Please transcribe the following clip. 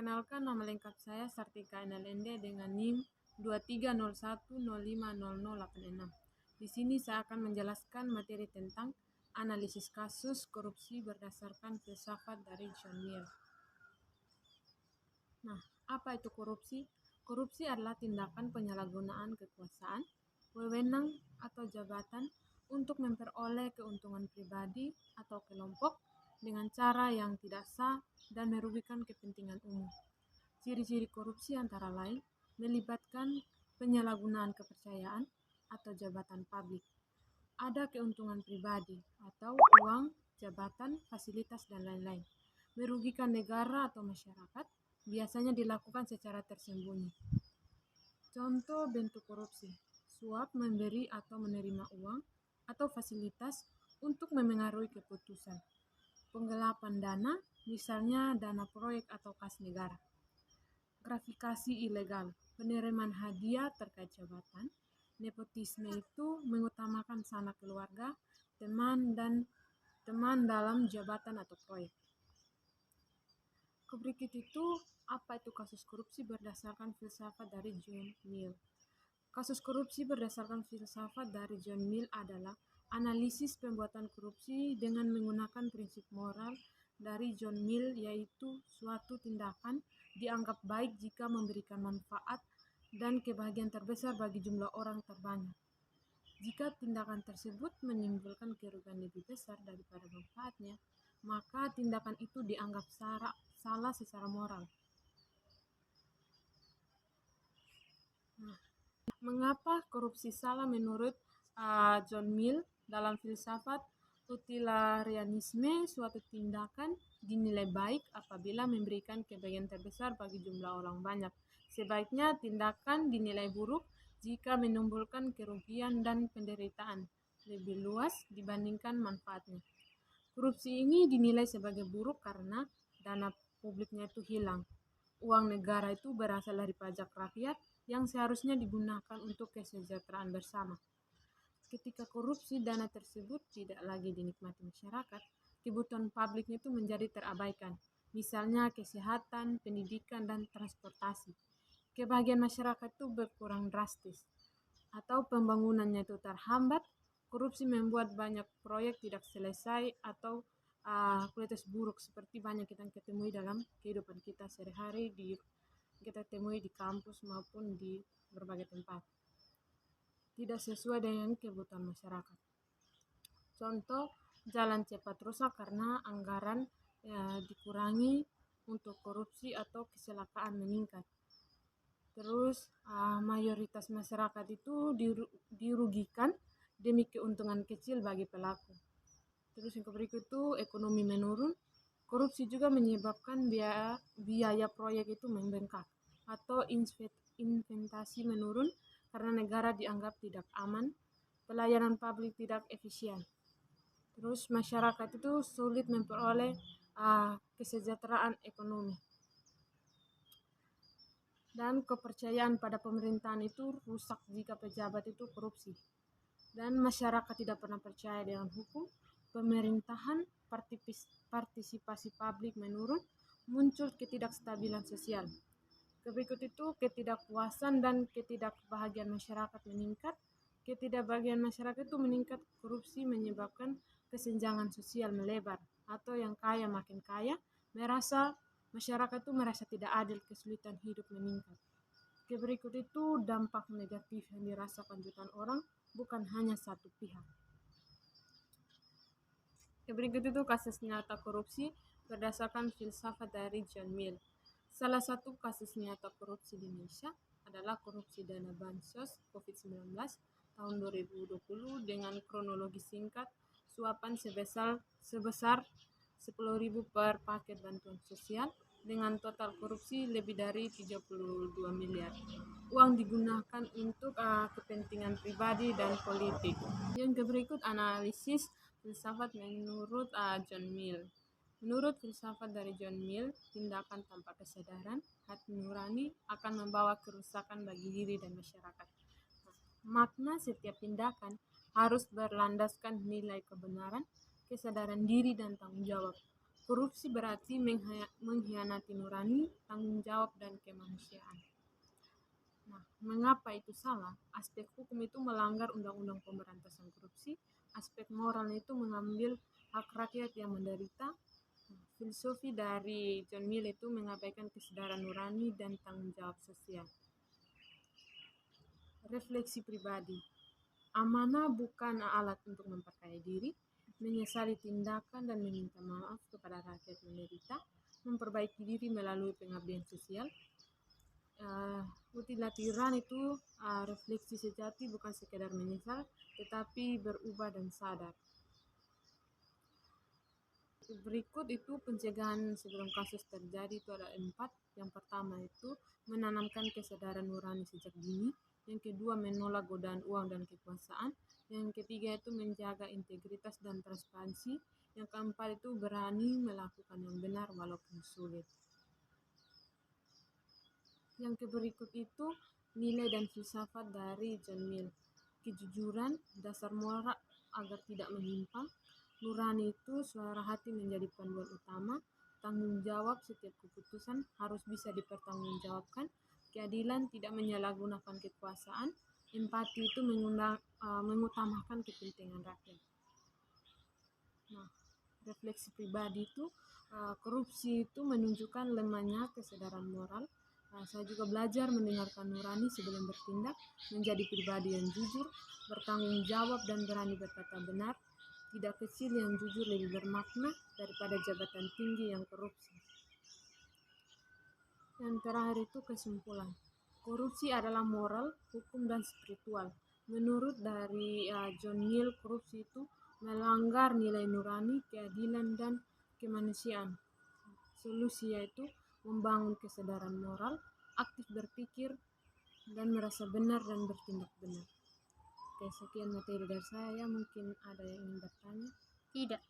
Perkenalkan, nama lengkap saya Sartika Enalende dengan NIM 2301050086. Di sini saya akan menjelaskan materi tentang analisis kasus korupsi berdasarkan filsafat dari John Mill. Nah, apa itu korupsi? Korupsi adalah tindakan penyalahgunaan kekuasaan, wewenang, atau jabatan untuk memperoleh keuntungan pribadi atau kelompok dengan cara yang tidak sah dan merugikan kepentingan umum. Ciri-ciri korupsi antara lain melibatkan penyalahgunaan kepercayaan atau jabatan publik. Ada keuntungan pribadi atau uang, jabatan, fasilitas, dan lain-lain. Merugikan negara atau masyarakat biasanya dilakukan secara tersembunyi. Contoh bentuk korupsi: suap, memberi atau menerima uang atau fasilitas untuk memengaruhi keputusan. Penggelapan dana, misalnya dana proyek atau kas negara. Gratifikasi ilegal, penerimaan hadiah terkait jabatan. Nepotisme itu mengutamakan sanak keluarga, teman dalam jabatan atau proyek. Berikut itu, apa itu kasus korupsi berdasarkan filsafat dari John Mill. Kasus korupsi berdasarkan filsafat dari John Mill adalah analisis pembuatan korupsi dengan menggunakan prinsip moral dari John Mill, yaitu suatu tindakan dianggap baik jika memberikan manfaat dan kebahagiaan terbesar bagi jumlah orang terbanyak. Jika tindakan tersebut menimbulkan kerugian lebih besar daripada manfaatnya, maka tindakan itu dianggap salah secara moral. Nah, mengapa korupsi salah menurut John Mill? Dalam filsafat utilitarianisme, suatu tindakan dinilai baik apabila memberikan kebahagiaan terbesar bagi jumlah orang banyak. Sebaiknya tindakan dinilai buruk jika menimbulkan kerugian dan penderitaan lebih luas dibandingkan manfaatnya. Korupsi ini dinilai sebagai buruk karena dana publiknya itu hilang. Uang negara itu berasal dari pajak rakyat yang seharusnya digunakan untuk kesejahteraan bersama. Ketika korupsi, dana tersebut tidak lagi dinikmati masyarakat, kebutuhan publiknya itu menjadi terabaikan. Misalnya kesehatan, pendidikan, dan transportasi. Kebahagiaan masyarakat itu berkurang drastis. Atau pembangunannya itu terhambat. Korupsi membuat banyak proyek tidak selesai atau kualitas buruk seperti banyak kita ketemui dalam kehidupan kita sehari-hari, kita temui di kampus maupun di berbagai tempat. Tidak sesuai dengan kebutuhan masyarakat. Contoh, jalan cepat rusak karena anggaran dikurangi untuk korupsi atau kecelakaan meningkat. Terus mayoritas masyarakat itu dirugikan demi keuntungan kecil bagi pelaku. Terus yang berikut itu ekonomi menurun. Korupsi juga menyebabkan biaya proyek itu membengkak atau investasi menurun karena negara dianggap tidak aman, pelayanan publik tidak efisien. Terus masyarakat itu sulit memperoleh kesejahteraan ekonomi. Dan kepercayaan pada pemerintahan itu rusak jika pejabat itu korupsi. Dan masyarakat tidak pernah percaya dengan hukum, pemerintahan, partisipasi publik menurun, muncul ketidakstabilan sosial. Berikut itu ketidakpuasan dan ketidakbahagiaan masyarakat meningkat. Ketidakbahagiaan masyarakat itu meningkat, korupsi menyebabkan kesenjangan sosial melebar, atau yang kaya makin kaya, masyarakat itu merasa tidak adil, kesulitan hidup meningkat. Berikut itu dampak negatif yang dirasakan jutaan orang, bukan hanya satu pihak. Berikut itu kasus nyata korupsi berdasarkan filsafat dari John Mill. Salah satu kasus nyata korupsi di Indonesia adalah korupsi dana bansos COVID-19 tahun 2020 dengan kronologi singkat suapan sebesar 10.000 per paket bantuan sosial dengan total korupsi lebih dari 32 miliar. Uang digunakan untuk kepentingan pribadi dan politik. Yang berikut analisis filsafat menurut John Mill. Menurut filsafat dari John Mill, tindakan tanpa kesadaran hati nurani akan membawa kerusakan bagi diri dan masyarakat. Makna setiap tindakan harus berlandaskan nilai kebenaran, kesadaran diri, dan tanggung jawab. Korupsi berarti mengkhianati nurani, tanggung jawab, dan kemanusiaan. Nah, mengapa itu salah? Aspek hukum itu melanggar Undang-Undang Pemberantasan Korupsi, aspek moral itu mengambil hak rakyat yang menderita. Filosofi dari John Mill itu mengabaikan kesadaran nurani dan tanggung jawab sosial. Refleksi pribadi. Amanah bukan alat untuk memperkaya diri, menyesali tindakan dan meminta maaf kepada rakyat menderita, memperbaiki diri melalui pengabdian sosial. Utilatiran itu refleksi sejati bukan sekedar menyesal, tetapi berubah dan sadar. Berikut itu pencegahan sebelum kasus terjadi itu ada 4. Yang pertama itu menanamkan kesadaran nurani sejak dini. Yang kedua menolak godaan uang dan kekuasaan. Yang ketiga itu menjaga integritas dan transparansi. Yang keempat itu berani melakukan yang benar walaupun sulit. Yang berikut itu nilai dan filsafat dari John Mill. Kejujuran, dasar moral agar tidak menyimpang. Nurani itu suara hati menjadi panduan utama. Tanggung jawab, setiap keputusan harus bisa dipertanggungjawabkan. Keadilan, tidak menyalahgunakan kekuasaan. Empati itu mengutamakan kepentingan rakyat. Nah, refleksi pribadi itu korupsi itu menunjukkan lemahnya kesadaran moral. Saya juga belajar mendengarkan nurani sebelum bertindak, menjadi pribadi yang jujur, bertanggung jawab dan berani berkata benar. Tidak kecil yang jujur lebih bermakna daripada jabatan tinggi yang korupsi. Yang terakhir itu kesimpulan. Korupsi adalah moral, hukum, dan spiritual. Menurut dari John Mill, korupsi itu melanggar nilai nurani, keadilan, dan kemanusiaan. Solusi yaitu membangun kesadaran moral, aktif berpikir, dan merasa benar dan bertindak benar. Oke, sekian materi dari saya. Mungkin ada yang ingin bertanya? Tidak.